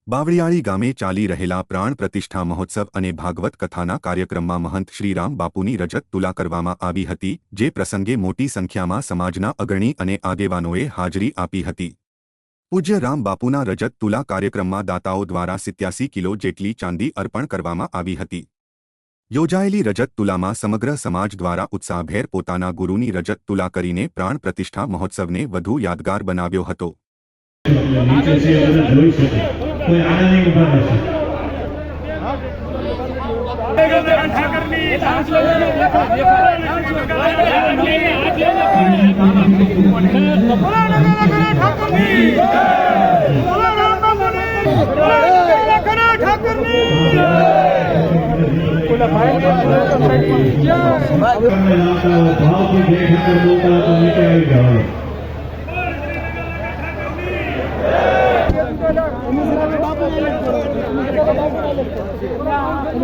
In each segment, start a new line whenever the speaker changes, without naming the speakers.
બાવળિયાળી ગામે ચાલી રહેલા પ્રાણ પ્રતિષ્ઠા મહોત્સવ અને ભાગવત કથાના કાર્યક્રમમાં મહંત શ્રીરામ બાપુની રજત તુલા કરવામાં આવી હતી, જે પ્રસંગે મોટી સંખ્યામાં સમાજના અગ્રણી અને આગેવાનોએ હાજરી આપી હતી। પૂજ્ય રામ બાપુના રજત તુલા કાર્યક્રમમાં દાતાઓ દ્વારા 87 કિલો જેટલી ચાંદી અર્પણ કરવામાં આવી હતી। યોજાયેલી રજત તુલામાં સમગ્ર સમાજ દ્વારા ઉત્સાહભેર પોતાના ગુરુની રજત તુલા કરીને પ્રાણ પ્રતિષ્ઠા મહોત્સવને વધુ યાદગાર બનાવ્યો હતો।
कोई आना नहीं उभा रहશે।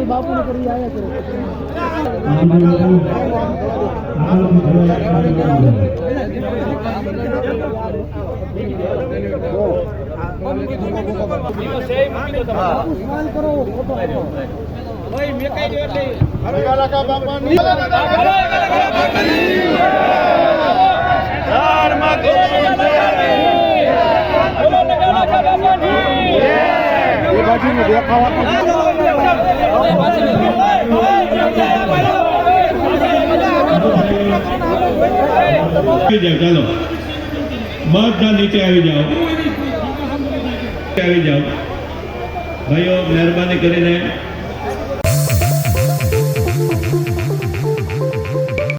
बापू ने करी आया करो भाई मैं कह दो એટલે અરે ગાલા કા બાપાની યાર માં બોલો ગાલા કા બાપાની એ બાજુ ને દેખાવા
ચાલો બધા નીચે આવી જાઓ ભાઈઓ, મહેરબાની કરીને